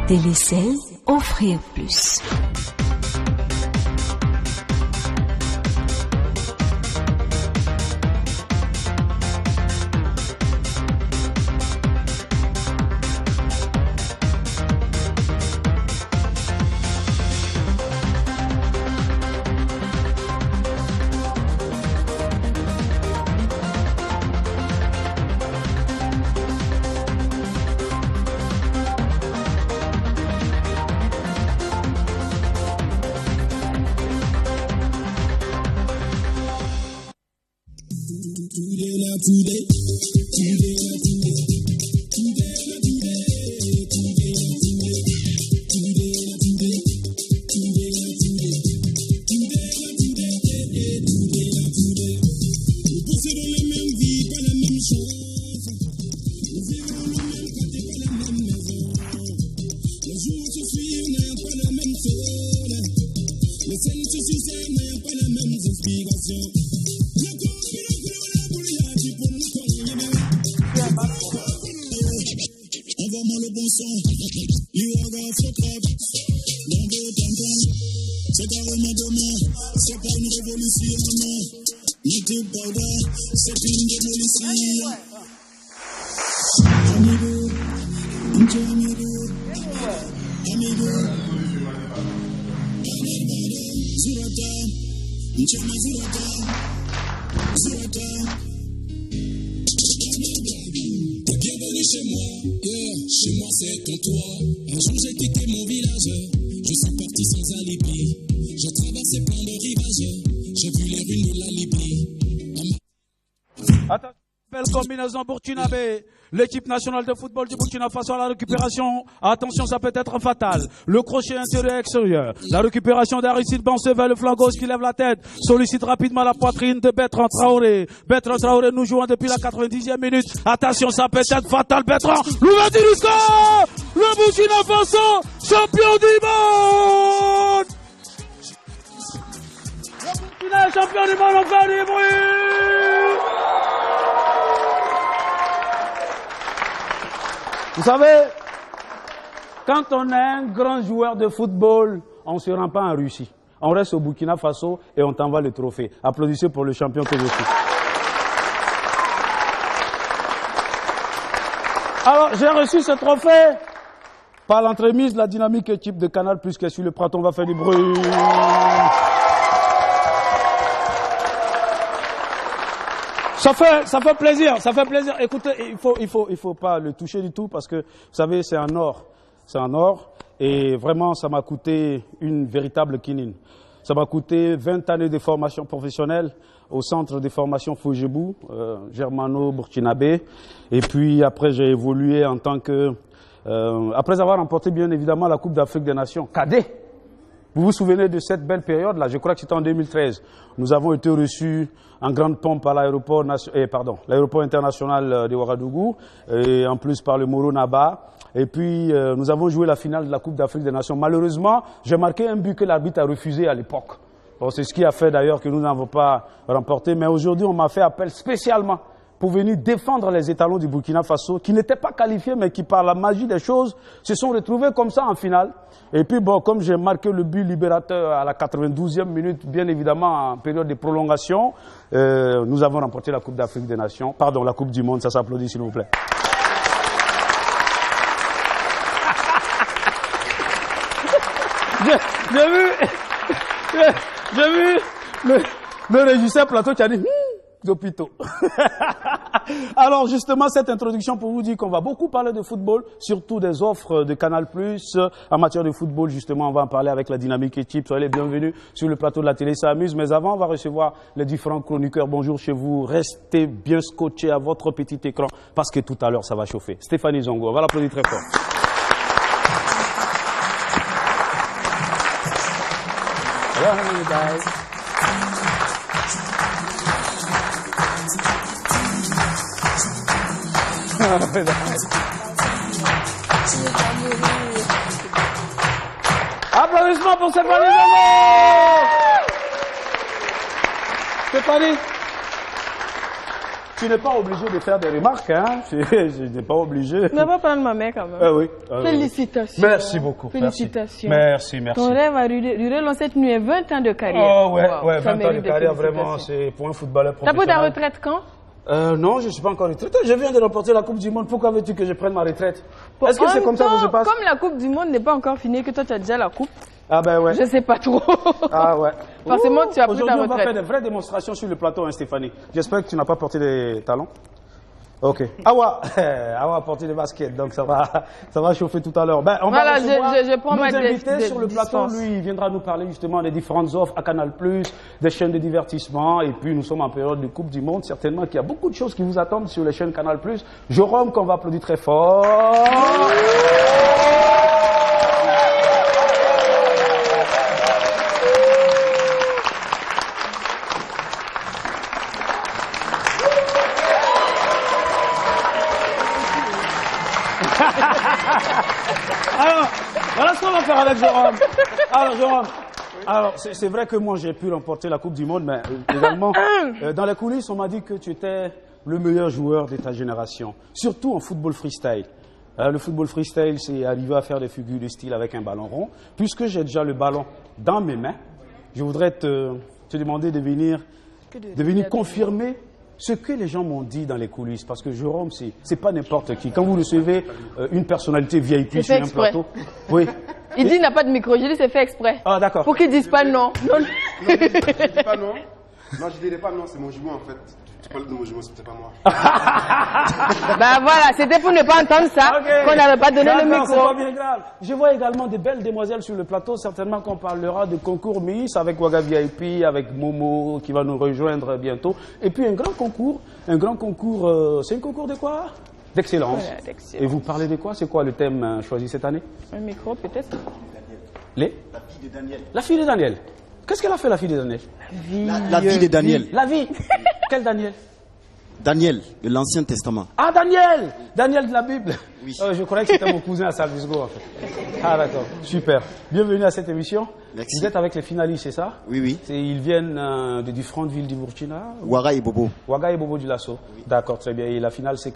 Télécel, offrir plus. Combinaison burkinabé, l'équipe nationale de football du Burkina Faso à la récupération. Attention, ça peut être fatal. Le crochet intérieur-extérieur. La récupération d'Aristide Bansé vers le flanc gauche qui lève la tête. Sollicite rapidement la poitrine de Bertrand Traoré. Bertrand Traoré nous jouant depuis la 90e minute. Attention, ça peut être fatal. Bertrand, l'ouverture du score. Le Burkina Faso, champion du monde. Le Burkina est champion du monde, on fait du bruit. Vous savez, quand on est un grand joueur de football, on ne se rend pas en Russie. On reste au Burkina Faso et on t'envoie le trophée. Applaudissez pour le champion que je suis. Alors, j'ai reçu ce trophée par l'entremise de la dynamique équipe de Canal+, qui est sur le plateau. On va faire du bruit. Ça fait plaisir. Écoutez, il faut pas le toucher du tout parce que, vous savez, c'est en or. C'est en or. Et vraiment, ça m'a coûté une véritable quinine. Ça m'a coûté 20 années de formation professionnelle au centre de formation Fougebou, germano-burkinabé. Et puis, après, j'ai évolué en tant que, après avoir remporté, bien évidemment, la Coupe d'Afrique des Nations, cadet. Vous vous souvenez de cette belle période-là? Je crois que c'était en 2013. Nous avons été reçus en grande pompe à l'aéroport international de Ouagadougou, et en plus par le Moro Naba. Et puis, nous avons joué la finale de la Coupe d'Afrique des Nations. Malheureusement, j'ai marqué un but que l'arbitre a refusé à l'époque. Bon, c'est ce qui a fait d'ailleurs que nous n'avons pas remporté. Mais aujourd'hui, on m'a fait appel spécialement pour venir défendre les étalons du Burkina Faso, qui n'étaient pas qualifiés, mais qui, par la magie des choses, se sont retrouvés comme ça en finale. Et puis, bon, comme j'ai marqué le but libérateur à la 92e minute, bien évidemment, en période de prolongation, nous avons remporté la Coupe d'Afrique des Nations. Pardon, la Coupe du Monde, ça s'applaudit, s'il vous plaît. J'ai vu le régisseur plateau qui a dit d'hôpitaux. Alors justement, cette introduction pour vous dire qu'on va beaucoup parler de football, surtout des offres de Canal+. En matière de football, justement, on va en parler avec la dynamique équipe. Soyez les bienvenus sur le plateau de la télé, ça amuse. Mais avant, on va recevoir les différents chroniqueurs. Bonjour chez vous. Restez bien scotchés à votre petit écran parce que tout à l'heure, ça va chauffer. Stéphanie Zongo, on va l'applaudir très fort. Hello, guys. Applaudissements pour Stéphanie Zongo. Stéphanie, tu n'es pas obligé de faire des remarques, hein. Je n'ai pas obligé. Tu n'as pas parlé de ma mère quand même. Oui. Félicitations. Merci beaucoup. Félicitations. Merci. Ton rêve a durer dans cette nuit 20 ans de carrière. Oh ouais, Wow, 20 ans de carrière, vraiment, c'est pour un footballeur T'as professionnel. pris ta retraite quand? Non, je ne suis pas encore retraité. Je viens de remporter la Coupe du Monde. Pourquoi veux-tu que je prenne ma retraite? Est-ce que c'est comme ça que ça se passe? Comme la Coupe du Monde n'est pas encore finie, que toi tu as déjà la Coupe. Ah ben ouais. Je sais pas trop. Ah ouais. Forcément, tu as pris ta Aujourd'hui, on va faire retraite. des vraies démonstrations sur le plateau, hein, Stéphanie. J'espère que tu n'as pas porté des talons. Ok. Awa a porté des baskets, donc ça va chauffer tout à l'heure. Ben, on Voilà, va recevoir je prends ma nos invités distance. sur le plateau. Lui, il viendra nous parler justement des différentes offres à Canal+, des chaînes de divertissement. Et puis, nous sommes en période de Coupe du Monde. Certainement qu'il y a beaucoup de choses qui vous attendent sur les chaînes Canal+. Jérôme, qu'on va applaudir très fort. Alors, voilà ce qu'on va faire avec Jérôme. Alors, Jérôme, alors c'est vrai que moi j'ai pu remporter la Coupe du Monde, mais également, dans les coulisses, on m'a dit que tu étais le meilleur joueur de ta génération, surtout en football freestyle. Le football freestyle, c'est arriver à faire des figures de style avec un ballon rond. Puisque j'ai déjà le ballon dans mes mains, je voudrais te demander de venir confirmer ce que les gens m'ont dit dans les coulisses, parce que Jérôme, c'est pas n'importe qui. Quand vous recevez une personnalité VIP sur un plateau, oui. Il dit qu'il n'a pas de micro, je dis c'est fait exprès. Ah d'accord. Pour qu'ils disent pas non. Non, je dis pas non. Non, je dirais pas non, c'est mon jumeau en fait. Tu parles de mon jumeau, c'était pas moi. Ben voilà, c'était pour ne pas entendre ça, qu'on n'avait pas donné le micro. C'est pas bien grave. Je vois également des belles demoiselles sur le plateau. Certainement qu'on parlera de concours Miss avec Waga VIP, avec Momo qui va nous rejoindre bientôt. Et puis un grand concours, c'est un concours de quoi? D'excellence. Voilà, d'excellence. Et vous parlez de quoi? C'est quoi le thème choisi cette année? Un micro peut-être. La fille de Daniel. La fille de Daniel. Qu'est-ce qu'elle a fait, la fille de Daniel? La vie de Daniel. La vie. Quel Daniel? Daniel, de l'Ancien Testament. Ah, Daniel! Daniel de la Bible. Oui. Je croyais que c'était mon cousin à Salvisgo, en fait. Ah, d'accord. Super. Bienvenue à cette émission. Merci. Vous êtes avec les finalistes, c'est ça? Oui, oui. Ils viennent de différentes villes du Burkina. Ouara et Bobo. Ouaga et Bobo du Lasso. Oui. D'accord, très bien. Et la finale, c'est